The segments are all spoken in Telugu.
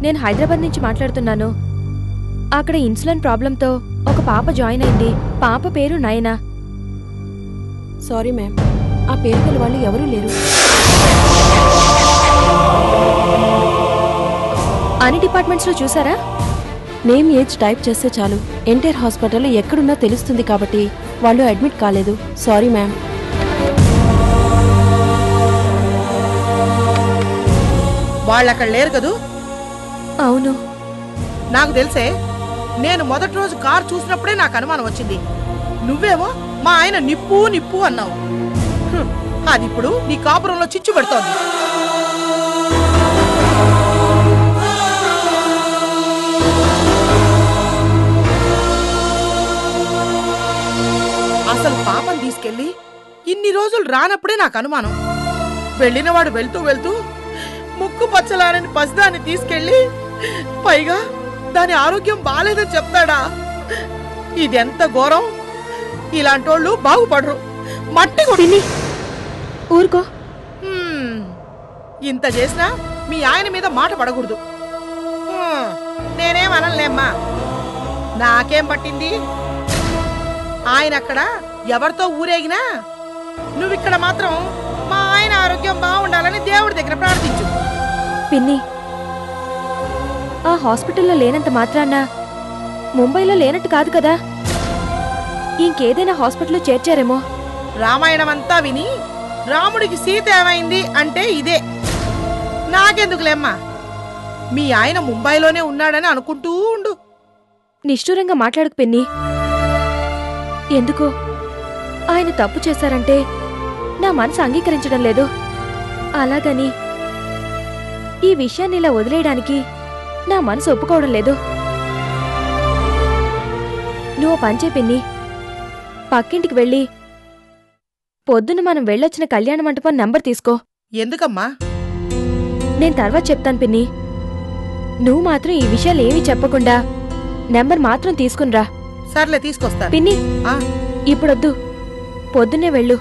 నేను హైదరాబాద్ నుంచి మాట్లాడుతున్నాను. అక్కడ ఇన్సులిన్ ప్రాబ్లంతో ఒక పాప జాయిన్ అయింది. పాప పేరు నయనా. సారీ మ్యామ్, ఆ పేరు గల వాళ్ళు ఎవరూ లేరు. అన్ని డిపార్ట్మెంట్స్ లో చూసారా? నేమ్ ఏజ్ టైప్ చేస్తే చాలు ఎన్టీఆర్ హాస్పిటల్లో ఎక్కడున్నా తెలుస్తుంది కాబట్టి వాళ్ళు అడ్మిట్ కాలేదు. Sorry ma'am. వాళ్ళు అక్కడ లేరు కదూ? అవును, నాకు తెలిసే. నేను మొదటి రోజు కారు చూసినప్పుడే నాకు అనుమానం వచ్చింది. నువ్వేమో మా ఆయన నిప్పు నిప్పు అన్నావు. అది ఇప్పుడు నీ కాపురంలో చిచ్చు పెడుతోంది. అసలు పాపం తీసుకెళ్ళి ఇన్ని రోజులు రానప్పుడే నాకు అనుమానం. వెళ్ళినవాడు వెళ్తూ వెళ్తూ ముక్కు పచ్చలారని పసిదాన్ని తీసుకెళ్ళి పైగా దాని ఆరోగ్యం బాలేదని చెప్తాడా? ఇదెంత ఘోరం! ఇలాంటోళ్ళు బాగుపడరు. మట్టి పిన్ని ఊరుకో. ఇంత చేసినా మీ ఆయన మీద మాట పడకూడదు. నేనేమనలేమ్మా, నాకేం పట్టింది? ఆయన అక్కడ ఎవరితో ఊరేగినా నువ్విక్కడ మాత్రం మా ఆయన ఆరోగ్యం బాగుండాలని దేవుడి దగ్గర ప్రార్థించు. పిన్ని, ఆ హాస్పిటల్లో లేనంత మాత్రాన ముంబైలో లేనట్టు కాదు కదా. ఇంకేదైనా హాస్పిటల్లో చేర్చారేమో. రామాయణం అంతా విని రాముడికి సీత ఏమైంది అంటే ఇదే. నాకెందుకులేమ్మా, మీ ఆయన ముంబైలోనే ఉన్నాడని అనుకుంటూ ఉండు. నిష్ఠూరంగా మాట్లాడకు పిన్ని. ఎందుకో ఆయన తప్పు చేశారంటే నా మనసు అంగీకరించడం లేదు. అలాగని ఈ విషయాన్ని ఇలా వదిలేయడానికి నా మనసు ఒప్పుకోవడం లేదు. నువ్వు పంచే పిన్ని, పక్కింటికి వెళ్ళి పొద్దున మనం వెళ్ళొచ్చిన కళ్యాణ మంటపం నంబర్ తీసుకో. ఎందుకమ్మా? నేను తర్వాత చెప్తాను పిన్ని. నువ్వు మాత్రం ఈ విషయాలు ఏమీ చెప్పకుండా నెంబర్ మాత్రం తీసుకునిరా. సర్లే, తీసుకొస్తాను పిన్ని. ఇప్పుడొద్దు, పొద్దున్నే వెళ్ళు.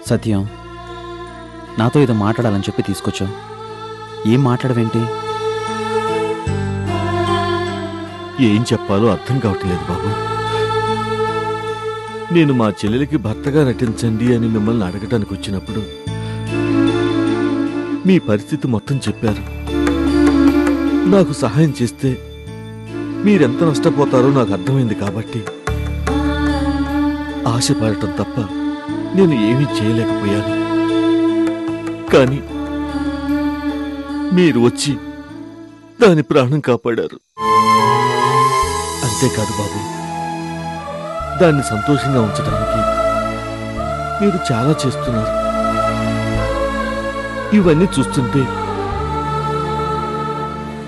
సత్యం, నాతో ఏదో మాట్లాడాలని చెప్పి తీసుకొచ్చావు. ఏం మాట్లాడవేంటి? ఏం చెప్పాలో అర్థం కావట్లేదు బాబు. నేను మా చెల్లెలికి భర్తగా నటించండి అని మిమ్మల్ని అడగటానికి వచ్చినప్పుడు మీ పరిస్థితి మొత్తం చెప్పారు. నాకు సహాయం చేస్తే మీరెంత నష్టపోతారో నాకు అర్థమైంది కాబట్టి ఆశపడటం తప్ప నేను ఏమీ చేయలేకపోయాను. కానీ మీరు వచ్చి దాని ప్రాణం కాపాడారు. అంతేకాదు బాబు, దాన్ని సంతోషంగా ఉంచడానికి మీరు చాలా చేస్తున్నారు. ఇవన్నీ చూస్తుంటే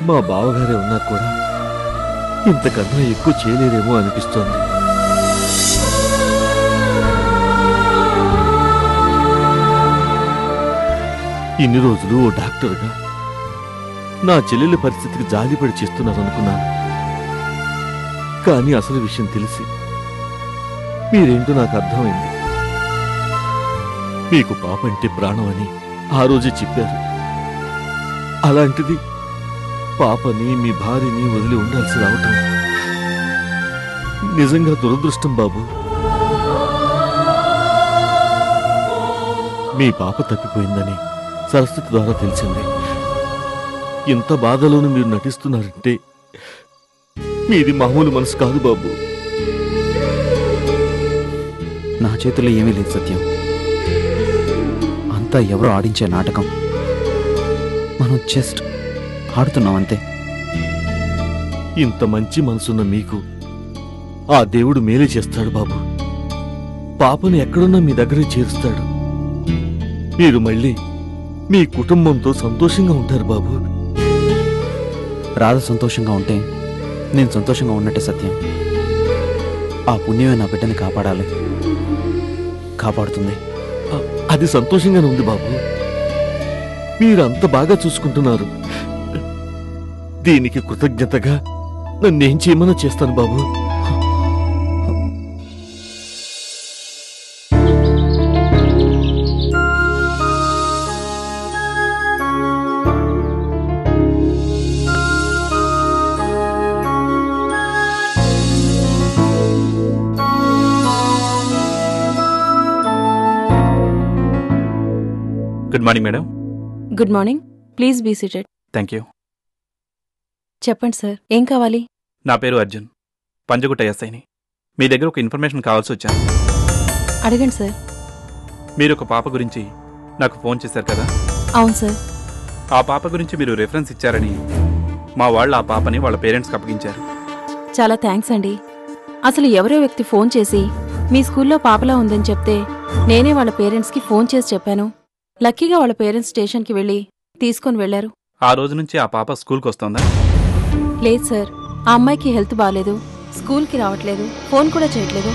మా బావగారే ఉన్నా కూడా ఇంతకన్నా ఎక్కువ చేయలేరేమో అనిపిస్తోంది. ఇన్ని రోజులు ఓ డాక్టర్గా నా చెల్లెలి పరిస్థితికి జాలిపడి చేస్తున్నారనుకున్నాను. కానీ అసలు విషయం తెలిసి మీరేంటో నాకు అర్థమైంది. మీకు పాప అంటే ప్రాణం అని ఆ రోజే చెప్పారు. అలాంటిది పాపని, మీ భార్యని వదిలి ఉండాల్సి రావటం నిజంగా దురదృష్టం బాబు. మీ పాప తప్పిపోయిందని సరస్వతి ద్వారా తెలిసింది. ఇంత బాధలోనూ మీరు నటిస్తున్నారంటే మీది మామూలు మనసు కాదు బాబు. నా చేతుల్లో ఏమీ లేదు సత్యం. అంతా ఎవరో ఆడించే నాటకం. మనం జస్ట్ ఆడుతున్నాం అంతే. ఇంత మంచి మనసున్న మీకు ఆ దేవుడు మేలే చేస్తాడు బాబు. పాపను ఎక్కడున్నా మీ దగ్గరే చేరుస్తాడు. మీరు మళ్ళీ మీ కుటుంబంతో సంతోషంగా ఉంటారు బాబు. రాధ సంతోషంగా ఉంటే నేను సంతోషంగా ఉన్నట్టే సత్యం. ఆ పుణ్యమే నా బిడ్డని కాపాడాలి. కాపాడుతుంది. అది సంతోషంగానే ఉంది బాబు. మీరంత బాగా చూసుకుంటున్నారు. దీనికి కృతజ్ఞతగా నన్నేం చేయమన్నా చేస్తాను బాబు. Good morning madam. Good morning. Please be seated. Thank you. చెప్పండి సార్, ఏం కావాలి? నా పేరు అర్జున్, పంజగుట్ట ఎస్ఐని. మీ దగ్గర ఒక ఇన్ఫర్మేషన్ కావాల్సి వచ్చాను. అడగండి సార్. మీరు ఒక పాప గురించి నాకు ఫోన్ చేశారు కదా? అవును సార్. ఆ పాప గురించి మీరు రెఫరెన్స్ ఇచ్చారని మా వాళ్ళు ఆ పాపని వాళ్ళ పేరెంట్స్కి అప్పగించారు. చాలా థ్యాంక్స్ అండి. అసలు ఎవరో వ్యక్తి ఫోన్ చేసి మీ స్కూల్లో పాపలా ఉందని చెప్తే నేనే వాళ్ళ పేరెంట్స్కి ఫోన్ చేసి చెప్పాను. లక్కీగా వాళ్ళ పేరెంట్స్ స్టేషన్కి వెళ్ళి తీసుకొని వెళ్లారు. ఆ రోజు నుంచి ఆ పాప స్కూల్కి వస్తోందా? లేదు సార్, ఆ అమ్మాయికి హెల్త్ బాలేదు, స్కూల్కి రావట్లేదు, ఫోన్ కూడా చేయట్లేదు.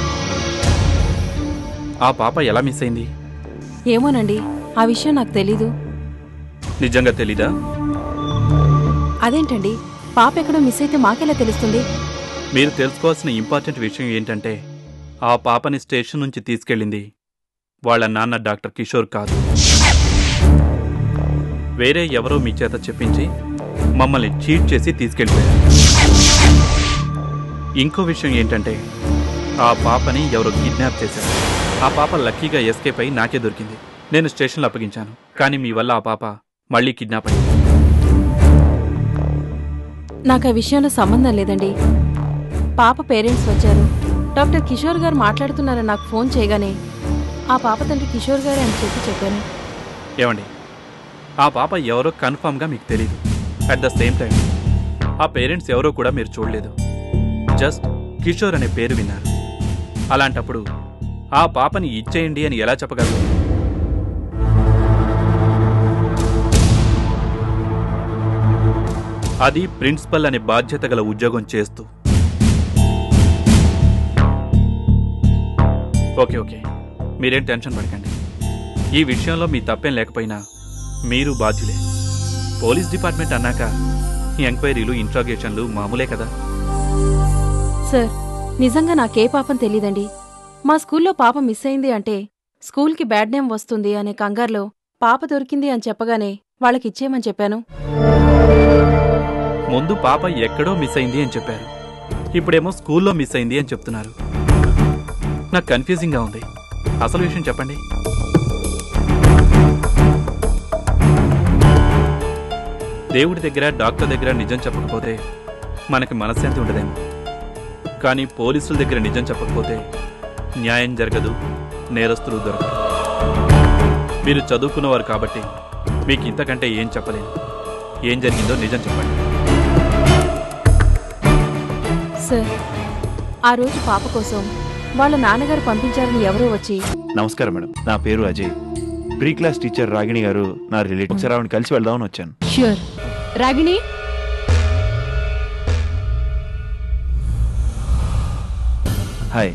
ఆ పాప ఎలా మిస్ అయింది? ఏమోనండి, ఆ విషయం నాకు తెలీదు. నిజంగా తెలీదా? అదేంటండి, పాప ఎక్కడో మిస్ అయితే మాకెలా తెలుస్తుంది? మీరు తెలుసుకోవాల్సిన ఇంపార్టెంట్ విషయం ఏంటంటే ఆ పాపని స్టేషన్ నుంచి తీసుకెళ్ళింది వాళ్ళ నాన్న డాక్టర్ కిషోర్ కాదు, వేరే ఎవరో మీ చేత చెప్పించి మమ్మల్ని చీట్ చేసి తీసుకెళ్ళిపోయారు. ఇంకో విషయం ఏంటంటే ఆ పాపని ఎవరో కిడ్నాప్ చేశారు. ఆ పాప లక్కీగా ఎస్కేప్ అయి నాకే దొరికింది. నేను స్టేషన్లో అప్పగించాను. కానీ మీ వల్ల ఆ పాప మళ్ళీ కిడ్నాప్ అయింది. నాకు ఆ విషయంలో సంబంధం లేదండి. పాప పేరెంట్స్ వచ్చారు, డాక్టర్ కిషోర్ గారు మాట్లాడుతున్నారని నాకు ఫోన్ చేయగానే ఆ పాప తండ్రి కిషోర్ గారే అని చెప్పాను. ఏమండి, ఆ పాప ఎవరో కన్ఫామ్గా మీకు తెలియదు. అట్ ద సేమ్ టైం ఆ పేరెంట్స్ ఎవరో కూడా మీరు చూడలేదు. జస్ట్ కిషోర్ అనే పేరు విన్నారు. అలాంటప్పుడు ఆ పాపని ఇచ్చేయండి అని ఎలా చెప్పగలరు? అది ప్రిన్సిపల్ అనే బాధ్యత గల ఉద్యోగం చేస్తూ. ఓకే ఓకే, మీరేం టెన్షన్ పడకండి. ఈ విషయంలో మీ తప్పేం లేకపోయినా మీరు బాధ్యులే. పోలీస్ డిపార్ట్మెంట్ అన్నాక ఎంక్వైరీలు, ఇంట్రాగేషన్లు మామూలే కదా. సార్, నిజంగా నాకే పాపం తెలీదండి. మా స్కూల్లో పాప మిస్ అయింది అంటే స్కూల్కి బ్యాడ్ నేమ్ వస్తుంది అనే కంగారులో పాప దొరికింది అని చెప్పగానే వాళ్ళకిచ్చేయమని చెప్పాను. ముందు పాప ఎక్కడో మిస్ అయింది అని చెప్పారు, ఇప్పుడేమో స్కూల్లో మిస్ అయింది అని చెప్తున్నారు. నాకు కన్ఫ్యూజింగ్గా ఉంది. అసలు విషయం చెప్పండి. దేవుడి దగ్గర, డాక్టర్ దగ్గర నిజం చెప్పకపోతే మనకి మనశ్శాంతి ఉండదేమో. కానీ పోలీసుల దగ్గర నిజం చెప్పకపోతే న్యాయం జరగదు, నేరస్తులు దొరకదు. మీరు చదువుకున్నవారు కాబట్టి మీకు ఇంతకంటే ఏం చెప్పలేను. ఏం జరిగిందో నిజం చెప్పండి. సార్, ఆ రోజు పాప కోసం వాళ్ళ నాన్నగారు పంపించారని ఎవరో వచ్చి... నమస్కారం మేడం, నా పేరు Ajay. Pre class teacher Ragini గారు నా రిలేటివ్. ఒకసారి ఆవిడ కలిసి వెళ్దామని వచ్చాను. Sure. Ragini, hi,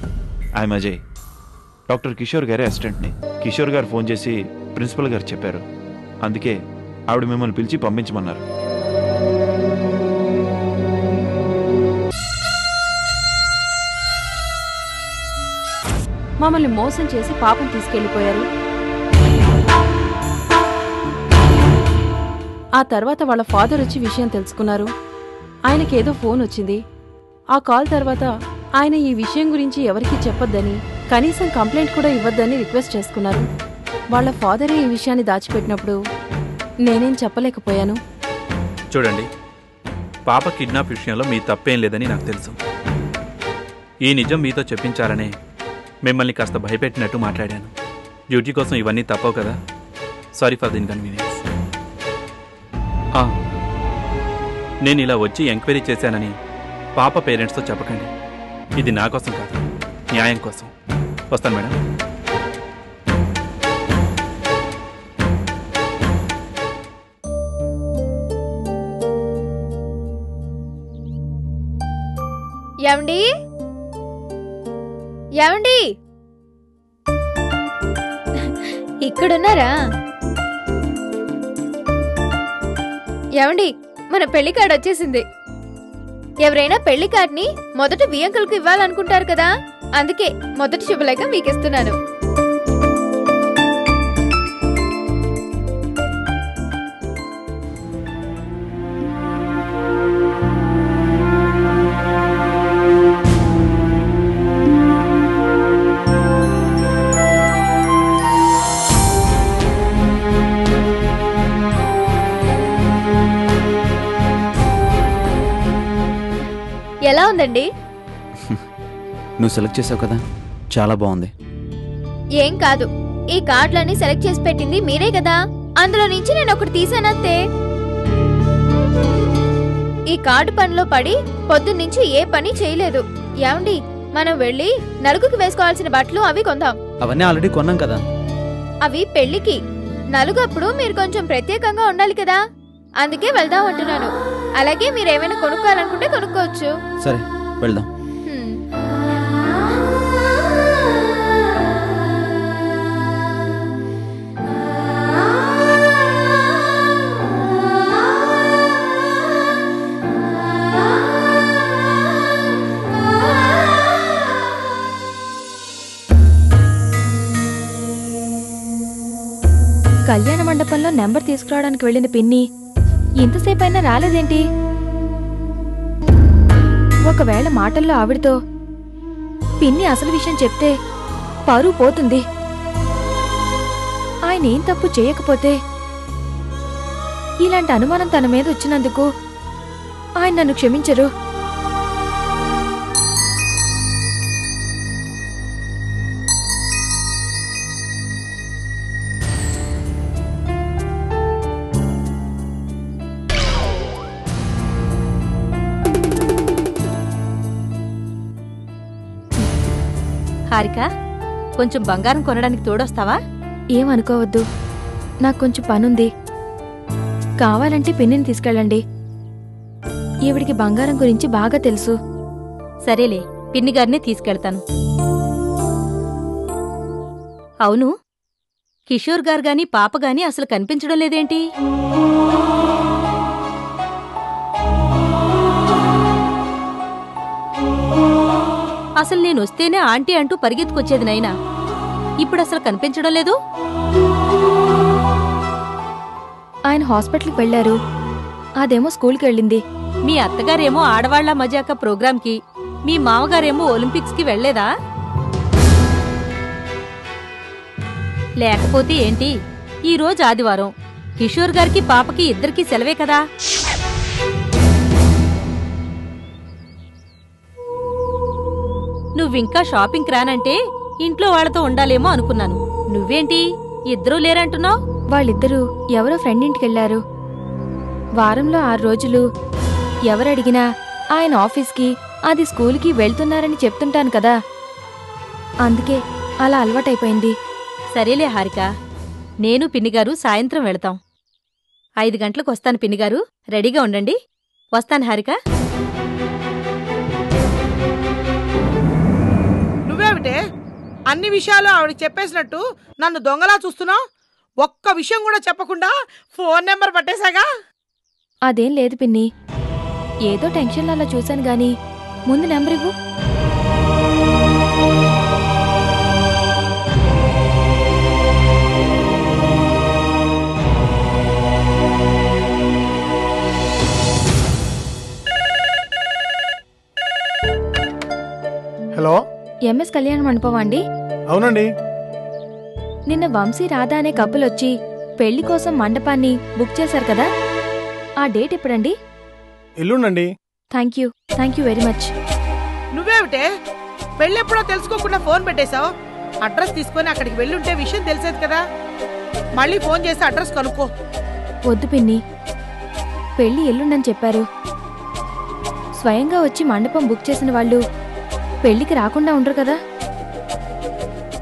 I'm Ajay. Doctor Kishore గారి అసిస్టెంట్ని. కిషోర్ గారు ఫోన్ చేసి ప్రిన్సిపల్ గారు చెప్పారు. అందుకే ఆవిడ మిమ్మల్ని పిలిచి పంపించమన్నారు. మమ్మల్ని మోసం చేసి పాపం తీసుకెళ్లిపోయారు. ఆ తర్వాత వాళ్ళ ఫాదర్ వచ్చి విషయం తెలుసుకున్నారు. ఆయనకేదో ఫోన్ వచ్చింది. ఆ కాల్ తర్వాత ఆయన ఈ విషయం గురించి ఎవరికీ చెప్పొద్దని, కనీసం కంప్లైంట్ కూడా ఇవ్వద్దని రిక్వెస్ట్ చేసుకున్నారు. వాళ్ళ ఫాదరే ఈ విషయాన్ని దాచిపెట్టినప్పుడు నేనేం చెప్పలేకపోయాను. చూడండి, పాప కిడ్నాప్ విషయంలో మీ తప్పేం లేదని నాకు తెలుసు. ఈ నిజం మీతో చెప్పించాలనే మిమ్మల్ని కాస్త భయపెట్టినట్టు మాట్లాడాను. డ్యూటీ కోసం ఇవన్నీ తప్పవు కదా. Sorry for the inconvenience. నేను ఇలా వచ్చి ఎంక్వైరీ చేశానని పాప పేరెంట్స్తో చెప్పకండి. ఇది నా కోసం కాదు, న్యాయం కోసం. వస్తాను మేడం. ఏమండి, ఏమండి, ఇక్కడున్నారా? ఏమండి, మన పెళ్లి కార్డ్ వచ్చేసింది. ఎవరైనా పెళ్లి కార్డ్ని మొదట బియ్యంకులకు ఇవ్వాలనుకుంటారు కదా, అందుకే మొదటి శుభలేఖ మీకు ఇస్తున్నాను. ఎలా ఉందండి? నువ్వు సెలెక్ట్ చేసావు కదా, చాలా బాగుంది. ఏం కాదు, ఈ కార్డులన్నీ సెలెక్ట్ చేసి పెట్టింది మీరే కదా, అందులో నుంచి నేను ఒకటి తీసానంతే. ఈ కార్డు పనిలో పడి పొద్దున్నుంచి ఏ పని చేయలేదు. ఏమండి, మనం వెళ్ళి నలుగుకి వేసుకోవాల్సిన బట్టలు అవి కొందాం. అవన్నీ ఆల్రెడీ కొన్నాం కదా. అవి పెళ్లికి, నలుగప్పుడు మీరు కొంచెం ప్రత్యేకంగా ఉండాలి కదా, అందుకే వెళ్దాం అంటున్నాను. అలాగే మీరేమైనా కొనుక్కోవాలనుకుంటే కొనుక్కోవచ్చు. సరే, వెళ్దాం. కళ్యాణ మండపంలో నెంబర్ తీసుకురావడానికి వెళ్ళిన పిన్ని ఇంతసేపైనా రాలేదేంటి? ఒకవేళ మాటల్లో ఆవిడతో పిన్ని అసలు విషయం చెప్తే పరువు పోతుంది. ఆయన ఏం తప్పు చేయకపోతే ఇలాంటి అనుమానం తన మీద వచ్చినందుకు ఆయన నన్ను క్షమించరు. హారిక, కొంచెం బంగారం కొనడానికి తోడొస్తావా? ఏమనుకోవద్దు, నాకు కొంచెం పనుంది. కావాలంటే పిన్నిని తీసుకెళ్ళండి. ఈవిడికి బంగారం గురించి బాగా తెలుసు. సరేలే, పిన్ని గారినే తీసుకెళ్తాను. అవును, కిషోర్ గారు గాని పాప గాని అసలు కనిపించడం లేదేంటి? అసలు నేనొస్తేనే ఆంటీ అంటూ పరిగెత్తుకొచ్చేది నైనా, ఇప్పుడసలు కనిపించడం లేదు. ఆయన హాస్పిటల్కి వెళ్లారు, అదేమో స్కూల్కి వెళ్ళింది. మీ అత్తగారేమో ఆడవాళ్ల మజాక ప్రోగ్రాంకి, మీ మామగారేమో ఒలింపిక్స్కి వెళ్లేదా? లేకపోతే ఏంటి, ఈరోజు ఆదివారం, కిషోర్ గారికి పాపకి ఇద్దరికీ సెలవే కదా. నువ్వింకా షాపింగ్కి రానంటే ఇంట్లో వాళ్లతో ఉండాలేమో అనుకున్నాను. నువ్వేంటి ఇద్దరూ లేరంటున్నావు? వాళ్ళిద్దరూ ఎవరో ఫ్రెండ్ ఇంటికెళ్లారు. వారంలో 6 రోజులు ఎవరడిగినా ఆయన ఆఫీస్కి, అది స్కూల్కి వెళ్తున్నారని చెప్తుంటాను కదా, అందుకే అలా అలవాటైపోయింది. సరేలే హారిక, నేను పిన్నిగారు సాయంత్రం వెళతాం. 5 గంటలకు వస్తాను పిన్నిగారు, రెడీగా ఉండండి. వస్తాను హారిక. నువ్వేమిటే అన్ని విషయాలు ఆవిడకి చెప్పేసినట్టు నన్ను దొంగలా చూస్తున్నావు? ఒక్క విషయం కూడా చెప్పకుండా ఫోన్ నెంబర్ పట్టేశాగా. అదేం లేదు పిన్ని, ఏదో టెన్షన్లో అలా చూశాను గాని, ముందు నెంబర్ ఇవ్వు. హలో, ఎంఎస్ కళ్యాణ మండపం అండి? అవునండి. నిన్న వంశీ రాధా అనే కపుల్ వచ్చి పెళ్లి కోసం మండపాన్ని బుక్ చేశారు కదా, ఆ డేట్ ఎప్పుడండి? ఎల్లుండండి. Thank you very much. నువ్వేమిటే పెళ్ళెప్పుడో తెలుసుకోకుండా ఫోన్ పెట్టేశావు? అడ్రస్ తీసుకొని అక్కడికి వెళ్ళుంటే విషయం తెలిసేది కదా. మళ్ళీ ఫోన్ చేసి అడ్రస్ కనుక్కో. వద్దు పిన్ని, పెళ్లి ఎల్లుండని చెప్పారు. స్వయంగా వచ్చి మండపం బుక్ చేసిన వాళ్ళు పెళ్లికి రాకుండా ఉండరు కదా,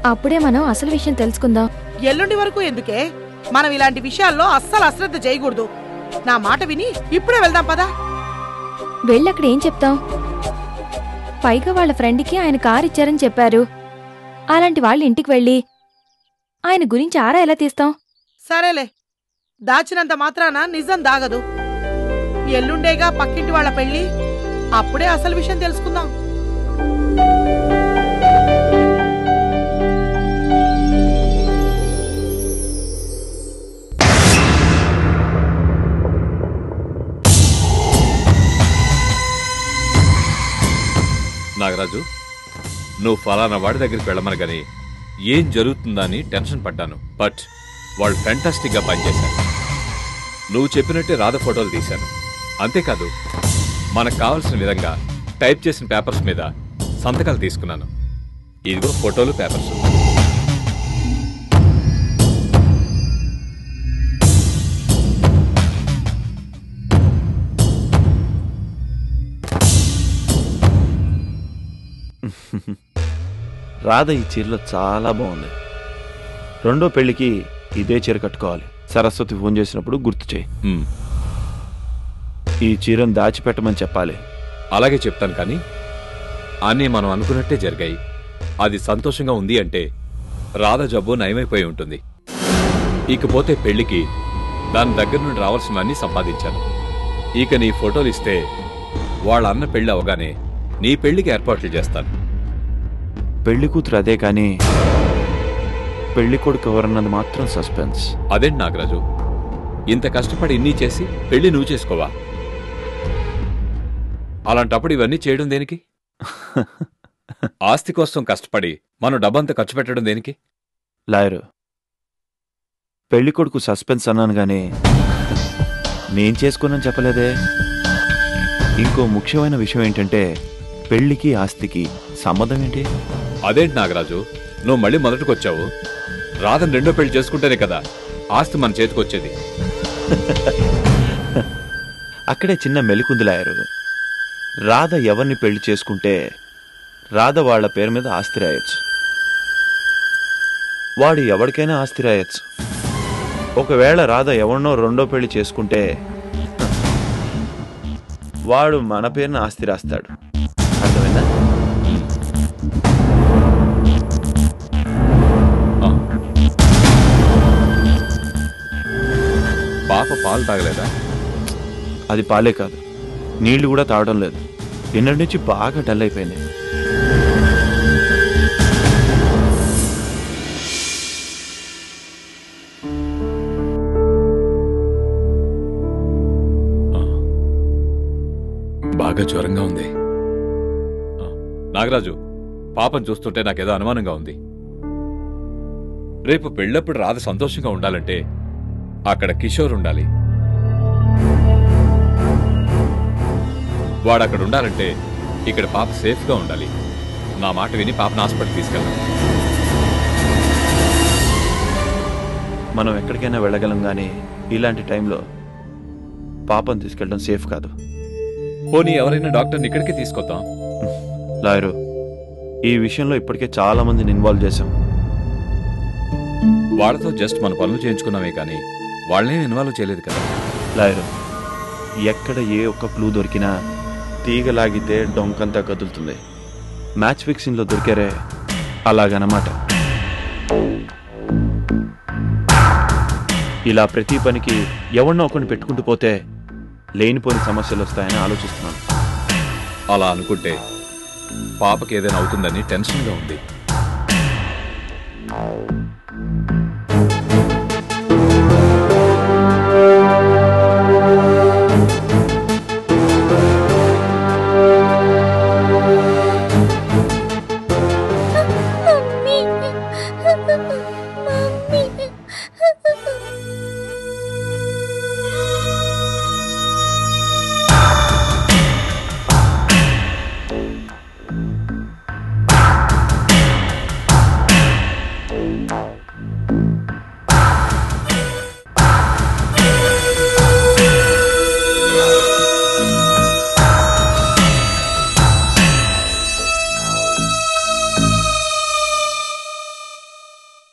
అప్పుడే మనం అసలు విషయం తెలుసుకుందాం. ఎల్లుండి వరకు ఎందుకే? మనం ఇలాంటి విషయాల్లో అస్సలు అశ్రద్ధ చేయకూడదు. నా మాట విని ఇప్పుడే వెళ్దాం పదా. వెళ్ళక్కడ ఏం చెప్తాం? పైగా వాళ్ళ ఫ్రెండ్కి ఆయన కారు ఇచ్చారని చెప్పారు. అలాంటి వాళ్ళ ఇంటికి వెళ్ళి ఆయన గురించి ఆరా ఎలా తీస్తాం? సరేలే, దాచినంత మాత్రాన నిజం దాగదు. ఎల్లుండేగా పక్కింటి వాళ్ళ పెళ్లి, అప్పుడే అసలు విషయం తెలుసుకుందాం. నాగరాజు, నువ్వు ఫలానా వాడి దగ్గరికి వెళ్ళమనగాని ఏం జరుగుతుందని టెన్షన్ పడ్డాను. బట్ వాళ్ళు ఫ్యాంటాస్టిక్గా పనిచేశారు. నువ్వు చెప్పినట్టే రాధ ఫోటోలు తీశాను. అంతేకాదు, మనకు కావలసిన విధంగా టైప్ చేసిన పేపర్స్ మీద సంతకాలు తీసుకున్నాను. ఇదిగో ఫోటోలు, పేపర్స్. రాధ ఈ చీరలో చాలా బాగుంది. రెండో పెళ్లికి ఇదే చీర కట్టుకోవాలి. సరస్వతి ఫోన్ చేసినప్పుడు గుర్తు చేయి. ఈ చీరను దాచిపెట్టమని చెప్పాలి. అలాగే చెప్తాను. కానీ అన్నీ మనం అనుకున్నట్టే జరిగాయి. అది సంతోషంగా ఉంది అంటే రాధ జబ్బు నయమైపోయి ఉంటుంది. ఇకపోతే పెళ్లికి దాని దగ్గర నుండి రావాల్సినవన్నీ సంపాదించాను. ఇక నీ ఫోటోలు ఇస్తే వాళ్ళ అన్న పెళ్లి అవగానే నీ పెళ్లికి ఏర్పాట్లు చేస్తాను. పెళ్లి కూతురు అదే, కానీ పెళ్లి కొడుకు ఎవరన్నది మాత్రం సస్పెన్స్. అదేంటి నాగరాజు, ఇంత కష్టపడి ఇన్ని చేసి పెళ్లి నువ్వు చేసుకోవా? అలాంటప్పుడు ఇవన్నీ చేయడం దేనికి? ఆస్తి కోసం కష్టపడి మనం డబ్బంతా ఖర్చు పెట్టడం దేనికి? లాయరు, పెళ్లి కొడుకు సస్పెన్స్ అన్నాను గానీ నేను చేసుకోనని చెప్పలేదే. ఇంకో ముఖ్యమైన విషయం ఏంటంటే పెళ్లికి ఆస్తికి సంబంధం ఏంటి? అదేంటి నాగరాజు, నువ్వు మళ్ళీ మొదటికొచ్చావు? రాధను రెండో పెళ్లి చేసుకుంటేనే కదా ఆస్తి మన చేతికొచ్చేది. అక్కడే చిన్న మెలికుంది లాయరు. రాధ ఎవరిని పెళ్లి చేసుకుంటే రాధ వాళ్ల పేరు మీద ఆస్తి రాయొచ్చు. వాడు ఎవరికైనా ఆస్తి రాయొచ్చు. ఒకవేళ రాధ ఎవరినో రెండో పెళ్లి చేసుకుంటే వాడు మన పేరున ఆస్తి రాస్తాడు. అర్థమైందా? పాప పాలు తాగలేదా? అది పాలే కాదు, నీళ్లు కూడా తాగడం లేదు. నిన్నటి నుంచి బాగా డల్ అయిపోయింది. బాగా జ్వరంగా ఉంది. నాగరాజు, పాపను చూస్తుంటే నాకేదో అనుమానంగా ఉంది. రేపు పెళ్ళప్పుడు రాధ సంతోషంగా ఉండాలంటే అక్కడ కిషోర్ ఉండాలి. వాడు అక్కడ ఉండాలంటే ఇక్కడ పాప సేఫ్గా ఉండాలి. నా మాట విని పాపను హాస్పిటల్ తీసుకెళ్ళాలి. మనం ఎక్కడికైనా వెళ్ళగలం, కానీ ఇలాంటి టైంలో పాపను తీసుకెళ్ళడం సేఫ్ కాదు. పోనీ ఎవరైనా డాక్టర్ని ఇక్కడికే తీసుకొద్దాం. లాయరు, ఈ విషయంలో ఇప్పటికే చాలా మందిని ఇన్వాల్వ్ చేశాం. వాళ్ళతో జస్ట్ మన పనులు చేయించుకున్నామే కానీ వాళ్ళనే ఇన్వాల్వ్ చేయలేదు కదా. లాయరు, ఎక్కడ ఏ ఒక్క క్లూ దొరికినా తీగలాగితే డొంకంతా కదులుతుంది. మ్యాచ్ ఫిక్సింగ్లో దొరికారే, అలాగనమాట. ఇలా ప్రతి పనికి ఎవరినో ఒకరిని పెట్టుకుంటూ పోతే లేనిపోని సమస్యలు వస్తాయని ఆలోచిస్తున్నాను. అలా అనుకుంటే పాపకి ఏదైనా అవుతుందని టెన్షన్గా ఉంది.